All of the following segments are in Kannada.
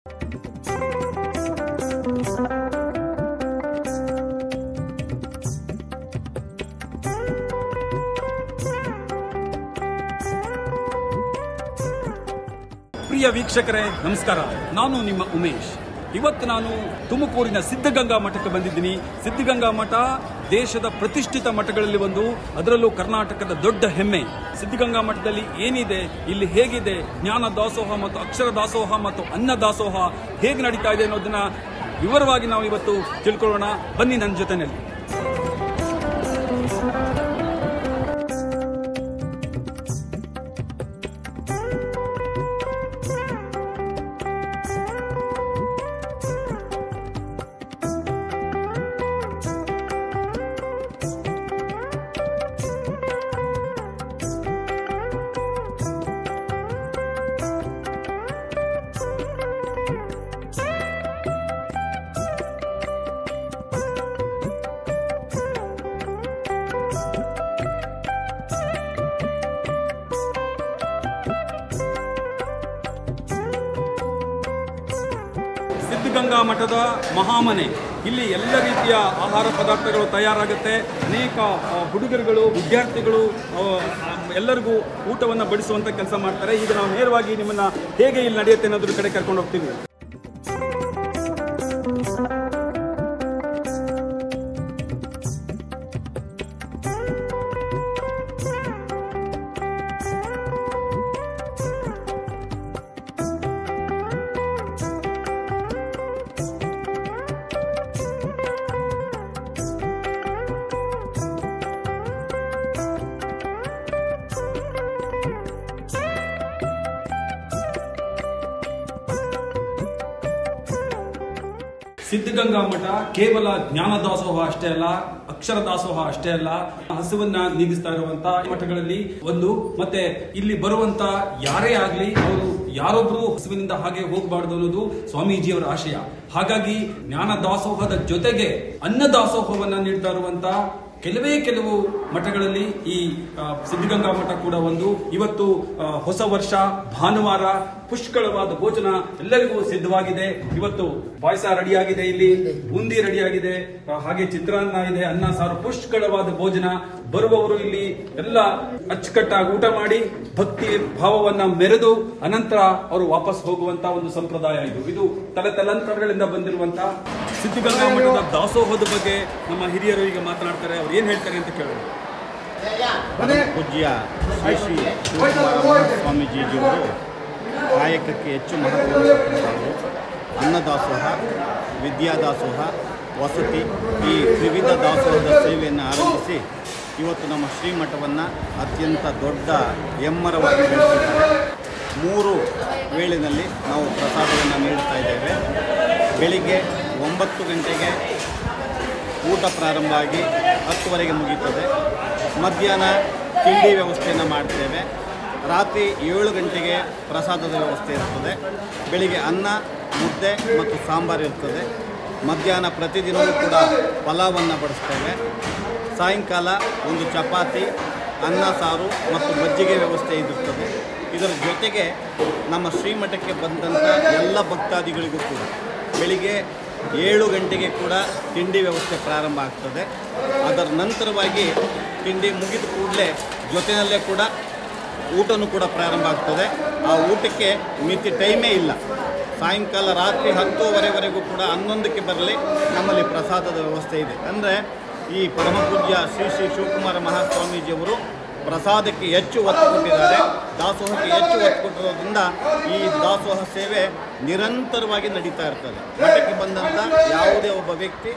ಪ್ರಿಯ ವೀಕ್ಷಕರೇ ನಮಸ್ಕಾರ. ನಾನು ನಿಮ್ಮ ಉಮೇಶ್. ಇವತ್ತು ನಾನು ತುಮಕೂರಿನ ಸಿದ್ಧಗಂಗಾ ಮಠಕ್ಕೆ ಬಂದಿದ್ದೀನಿ. ಸಿದ್ಧಗಂಗಾ ಮಠ ದೇಶದ ಪ್ರತಿಷ್ಠಿತ ಮಠಗಳಲ್ಲಿ ಒಂದು, ಅದರಲ್ಲೂ ಕರ್ನಾಟಕದ ದೊಡ್ಡ ಹೆಮ್ಮೆ. ಸಿದ್ಧಗಂಗಾ ಮಠದಲ್ಲಿ ಏನಿದೆ, ಇಲ್ಲಿ ಹೇಗಿದೆ, ಜ್ಞಾನ ದಾಸೋಹ ಮತ್ತು ಅಕ್ಷರ ದಾಸೋಹ ಮತ್ತು ಅನ್ನ ದಾಸೋಹ ಹೇಗೆ ನಡೀತಾ ಇದೆ ಅನ್ನೋದನ್ನ ವಿವರವಾಗಿ ನಾವು ಇವತ್ತು ತಿಳ್ಕೊಳ್ಳೋಣ. ಬನ್ನಿ ನನ್ನ ಜೊತೆನಲ್ಲಿ. ಸಿದ್ಧಗಂಗಾ ಮಠದ ಮಹಾಮನೆ. ಇಲ್ಲಿ ಎಲ್ಲ ರೀತಿಯ ಆಹಾರ ಪದಾರ್ಥಗಳು ತಯಾರಾಗುತ್ತೆ. ಅನೇಕ ಹುಡುಗರುಗಳು, ವಿದ್ಯಾರ್ಥಿಗಳು ಎಲ್ಲರಿಗೂ ಊಟವನ್ನು ಬಡಿಸುವಂತ ಕೆಲಸ ಮಾಡ್ತಾರೆ. ಈಗ ನಾವು ನೇರವಾಗಿ ನಿಮ್ಮನ್ನ ಹೇಗೆ ಇಲ್ಲಿ ನಡೆಯುತ್ತೆ ಅನ್ನೋದ್ರ ಕಡೆ ಕರ್ಕೊಂಡು ಹೋಗ್ತೀವಿ. ಸಿದ್ಧಗಂಗಾ ಮಠ ಕೇವಲ ಜ್ಞಾನ ದಾಸೋಹ ಅಷ್ಟೇ ಅಲ್ಲ, ಅಕ್ಷರ ದಾಸೋಹ ಅಷ್ಟೇ ಅಲ್ಲ, ಹಸುವನ್ನ ನೀಗಿಸ್ತಾ ಇರುವಂತಹ ಮಠಗಳಲ್ಲಿ ಒಂದು. ಮತ್ತೆ ಇಲ್ಲಿ ಬರುವಂತ ಯಾರೇ ಆಗ್ಲಿ ಅವರು ಯಾರೊಬ್ರು ಹಸುವಿನಿಂದ ಹಾಗೆ ಹೋಗಬಾರ್ದು ಅನ್ನೋದು ಸ್ವಾಮೀಜಿಯವರ ಆಶಯ. ಹಾಗಾಗಿ ಜ್ಞಾನ ದಾಸೋಹದ ಜೊತೆಗೆ ಅನ್ನ ದಾಸೋಹವನ್ನ ನೀಡ್ತಾ ಇರುವಂತ ಕೆಲವು ಮಠಗಳಲ್ಲಿ ಈ ಸಿದ್ಧಗಂಗಾ ಮಠ ಕೂಡ ಒಂದು. ಇವತ್ತು ಹೊಸ ವರ್ಷ, ಭಾನುವಾರ, ಪುಷ್ಕಳವಾದ ಭೋಜನ ಎಲ್ಲರಿಗೂ ಸಿದ್ಧವಾಗಿದೆ. ಇವತ್ತು ಪಾಯಸ ರೆಡಿಯಾಗಿದೆ, ಇಲ್ಲಿ ಬೂಂದಿ ರೆಡಿಯಾಗಿದೆ, ಹಾಗೆ ಚಿತ್ರಾನ್ನ ಇದೆ, ಅನ್ನ ಸಾರು, ಪುಷ್ಕಳವಾದ ಭೋಜನ. ಬರುವವರು ಇಲ್ಲಿ ಎಲ್ಲ ಅಚ್ಚುಕಟ್ಟಾಗಿ ಊಟ ಮಾಡಿ ಭಕ್ತಿ ಭಾವವನ್ನ ಮೆರೆದು ಅನಂತರ ಅವರು ವಾಪಸ್ ಹೋಗುವಂತ ಒಂದು ಸಂಪ್ರದಾಯ ಇದು ತಲೆತಲಾಂತರಗಳಿಂದ ಬಂದಿರುವಂತ ಸಿದ್ಧಗಂಗಾ ಮಠದ ದಾಸೋಹದ ಬಗ್ಗೆ ನಮ್ಮ ಹಿರಿಯರು ಈಗ ಮಾತನಾಡ್ತಾರೆ. ಅವ್ರು ಏನ್ ಹೇಳ್ತಾರೆ ಅಂತ ಕೇಳೋಣ. ಪೂಜ್ಯ ಶ್ರೀ ಶ್ರೀ ಸ್ವಾಮೀಜಿಯವರು ಕಾಯಕಕ್ಕೆ ಹೆಚ್ಚು ಮಹತ್ವ ಕೊಟ್ಟಿದ್ದಾರೆ. ಅನ್ನದಾಸೋಹ, ವಿದ್ಯಾದಾಸೋಹ, ವಸತಿ, ಈ ವಿವಿಧ ದಾಸೋಹದ ಸೇವೆಯನ್ನು ಆರಂಭಿಸಿ ಇವತ್ತು ನಮ್ಮ ಶ್ರೀಮಠವನ್ನು ಅತ್ಯಂತ ದೊಡ್ಡ ಎಮ್ಮರವಾಗಿ ಬೆಳೆಸಿದ್ದಾರೆ. 3 ವೇಳೆಯಲ್ಲಿ ನಾವು ಪ್ರಸಾದವನ್ನು ನೀಡ್ತಾ ಇದ್ದೇವೆ. ಬೆಳಿಗ್ಗೆ 9 ಗಂಟೆಗೆ ಊಟ ಪ್ರಾರಂಭ ಆಗಿ 10ವರೆಗೆ ಮುಗಿಯುತ್ತದೆ. ಮಧ್ಯಾಹ್ನ ತಿಂಡಿ ವ್ಯವಸ್ಥೆಯನ್ನು ಮಾಡ್ತೇವೆ. ರಾತ್ರಿ 7 ಗಂಟೆಗೆ ಪ್ರಸಾದದ ವ್ಯವಸ್ಥೆ ಇರ್ತದೆ. ಬೆಳಿಗ್ಗೆ ಅನ್ನ, ಮುದ್ದೆ ಮತ್ತು ಸಾಂಬಾರು ಇರ್ತದೆ. ಮಧ್ಯಾಹ್ನ ಪ್ರತಿದಿನವೂ ಕೂಡ ಪಲಾವನ್ನು ಬಡಿಸ್ತೇವೆ. ಸಾಯಂಕಾಲ ಒಂದು ಚಪಾತಿ, ಅನ್ನ ಸಾರು ಮತ್ತು ಮಜ್ಜಿಗೆ ವ್ಯವಸ್ಥೆ ಇರುತ್ತದೆ. ಇದರ ಜೊತೆಗೆ ನಮ್ಮ ಶ್ರೀಮಠಕ್ಕೆ ಬಂದಂಥ ಎಲ್ಲ ಭಕ್ತಾದಿಗಳಿಗೂ ಕೂಡ ಬೆಳಿಗ್ಗೆ 7 ಗಂಟೆಗೆ ಕೂಡ ತಿಂಡಿ ವ್ಯವಸ್ಥೆ ಪ್ರಾರಂಭ ಆಗ್ತದೆ. ಅದರ ನಂತರವಾಗಿ ತಿಂಡಿ ಮುಗಿದ ಕೂಡಲೇ ಜೊತೆಯಲ್ಲೇ ಕೂಡ ಊಟನೂ ಕೂಡ ಪ್ರಾರಂಭ ಆಗ್ತದೆ. ಆ ಊಟಕ್ಕೆ ಮಿತಿ ಟೈಮೇ ಇಲ್ಲ. ಸಾಯಂಕಾಲ ರಾತ್ರಿ 10:15ವರೆಗೂ ಕೂಡ 11ಕ್ಕೆ ಬರಲಿ ನಮ್ಮಲ್ಲಿ ಪ್ರಸಾದದ ವ್ಯವಸ್ಥೆ ಇದೆ. ಅಂದರೆ ಈ ಪರಮಪೂಜ್ಯ ಶ್ರೀ ಶ್ರೀ ಶಿವಕುಮಾರ ಮಹಾಸ್ವಾಮೀಜಿಯವರು ಪ್ರಸಾದಕ್ಕೆ ಹೆಚ್ಚು ಒತ್ತು ಕೊಟ್ಟಿದ್ದಾರೆ, ದಾಸೋಹಕ್ಕೆ ಹೆಚ್ಚು ಒತ್ತು ಕೊಟ್ಟಿರೋದ್ರಿಂದ ಈ ದಾಸೋಹ ಸೇವೆ ನಿರಂತರವಾಗಿ ನಡೀತಾ ಇರ್ತದೆ. ಮಠಕ್ಕೆ ಬಂದಂಥ ಯಾವುದೇ ಒಬ್ಬ ವ್ಯಕ್ತಿ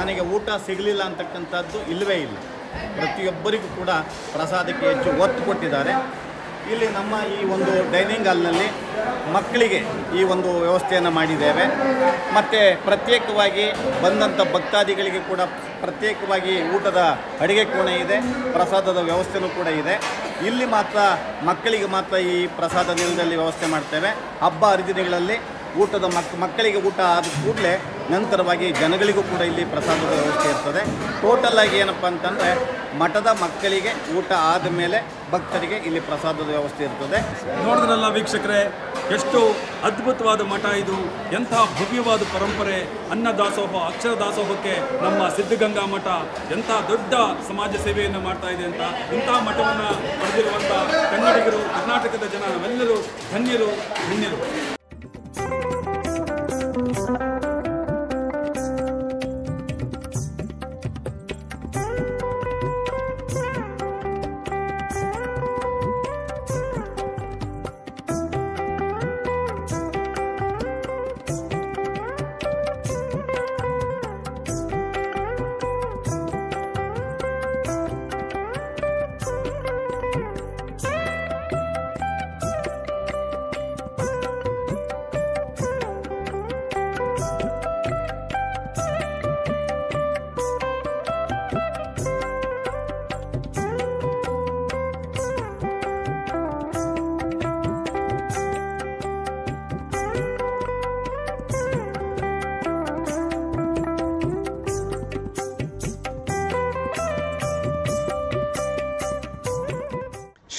ನನಗೆ ಊಟ ಸಿಗಲಿಲ್ಲ ಅಂತಕ್ಕಂಥದ್ದು ಇಲ್ಲವೇ ಇಲ್ಲ. ಪ್ರತಿಯೊಬ್ಬರಿಗೂ ಕೂಡ ಪ್ರಸಾದಕ್ಕೆ ಹೆಚ್ಚು ಒತ್ತು ಕೊಟ್ಟಿದ್ದಾರೆ. ಇಲ್ಲಿ ನಮ್ಮ ಈ ಒಂದು ಡೈನಿಂಗ್ ಹಾಲ್ನಲ್ಲಿ ಮಕ್ಕಳಿಗೆ ಈ ಒಂದು ವ್ಯವಸ್ಥೆಯನ್ನು ಮಾಡಿದ್ದೇವೆ. ಮತ್ತು ಪ್ರತ್ಯೇಕವಾಗಿ ಬಂದಂಥ ಭಕ್ತಾದಿಗಳಿಗೆ ಕೂಡ ಪ್ರತ್ಯೇಕವಾಗಿ ಊಟದ ಅಡುಗೆ ಕೋಣೆ ಇದೆ, ಪ್ರಸಾದದ ವ್ಯವಸ್ಥೆನೂ ಕೂಡ ಇದೆ. ಇಲ್ಲಿ ಮಾತ್ರ ಮಕ್ಕಳಿಗೆ ಮಾತ್ರ ಈ ಪ್ರಸಾದ ನೀರಿನಲ್ಲಿ ವ್ಯವಸ್ಥೆ ಮಾಡ್ತೇವೆ. ಹಬ್ಬ ಹರಿದಿನಗಳಲ್ಲಿ ಊಟದ ಮಕ್ಕಳಿಗೆ ಊಟ ಆದ ಕೂಡಲೇ ನಂತರವಾಗಿ ಜನಗಳಿಗೂ ಕೂಡ ಇಲ್ಲಿ ಪ್ರಸಾದದ ವ್ಯವಸ್ಥೆ ಇರ್ತದೆ. ಟೋಟಲ್ ಆಗಿ ಏನಪ್ಪ ಅಂತಂದರೆ ಮಠದ ಮಕ್ಕಳಿಗೆ ಊಟ ಆದ ಮೇಲೆ ಭಕ್ತರಿಗೆ ಇಲ್ಲಿ ಪ್ರಸಾದದ ವ್ಯವಸ್ಥೆ ಇರ್ತದೆ. ನೋಡಿದ್ರಲ್ಲ ವೀಕ್ಷಕರೇ, ಎಷ್ಟು ಅದ್ಭುತವಾದ ಮಠ ಇದು, ಎಂಥ ಭವ್ಯವಾದ ಪರಂಪರೆ. ಅನ್ನದಾಸೋಹ, ಅಕ್ಷರ ದಾಸೋಹಕ್ಕೆ ನಮ್ಮ ಸಿದ್ಧಗಂಗಾ ಮಠ ಎಂಥ ದೊಡ್ಡ ಸಮಾಜ ಸೇವೆಯನ್ನು ಮಾಡ್ತಾ ಇದೆ ಅಂತ. ಇಂಥ ಮಠವನ್ನು ಪಡೆದಿರುವಂಥ ಕನ್ನಡಿಗರು, ಕರ್ನಾಟಕದ ಜನ ನಾವೆಲ್ಲರೂ ಧನ್ಯರು.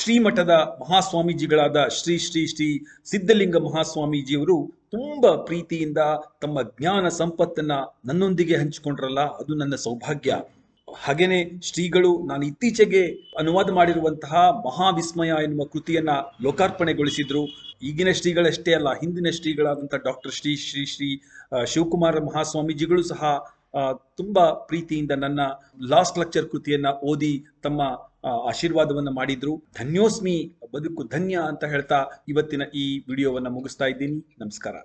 ಶ್ರೀಮಠದ ಮಹಾಸ್ವಾಮೀಜಿಗಳಾದ ಶ್ರೀ ಶ್ರೀ ಶ್ರೀ ಸಿದ್ಧಲಿಂಗ ಮಹಾಸ್ವಾಮೀಜಿಯವರು ತುಂಬಾ ಪ್ರೀತಿಯಿಂದ ತಮ್ಮ ಜ್ಞಾನ ಸಂಪತ್ತನ್ನ ನನ್ನೊಂದಿಗೆ ಹಂಚಿಕೊಂಡ್ರಲ್ಲ, ಅದು ನನ್ನ ಸೌಭಾಗ್ಯ. ಹಾಗೇನೆ ಶ್ರೀಗಳು ನಾನು ಇತ್ತೀಚೆಗೆ ಅನುವಾದ ಮಾಡಿರುವಂತಹ ಮಹಾವಿಸ್ಮಯ ಎನ್ನುವ ಕೃತಿಯನ್ನ ಲೋಕಾರ್ಪಣೆಗೊಳಿಸಿದ್ರು. ಈಗಿನ ಶ್ರೀಗಳಷ್ಟೇ ಅಲ್ಲ, ಹಿಂದಿನ ಶ್ರೀಗಳಾದಂತಹ ಡಾಕ್ಟರ್ ಶ್ರೀ ಶ್ರೀ ಶ್ರೀ ಶಿವಕುಮಾರ ಮಹಾಸ್ವಾಮೀಜಿಗಳು ಸಹ ತುಂಬಾ ಪ್ರೀತಿಯಿಂದ ನನ್ನ ಲಾಸ್ಟ್ ಲೆಕ್ಚರ್ ಕೃತಿಯನ್ನ ಓದಿ ತಮ್ಮ ಆಶೀರ್ವಾದವನ್ನ ಮಾಡಿದ್ರು. ಧನ್ಯೋಸ್ಮಿ, ಬದುಕು ಧನ್ಯ ಅಂತ ಹೇಳ್ತಾ ಇವತ್ತಿನ ಈ ವಿಡಿಯೋವನ್ನ ಮುಗಿಸ್ತಾ ಇದ್ದೀನಿ. ನಮಸ್ಕಾರ.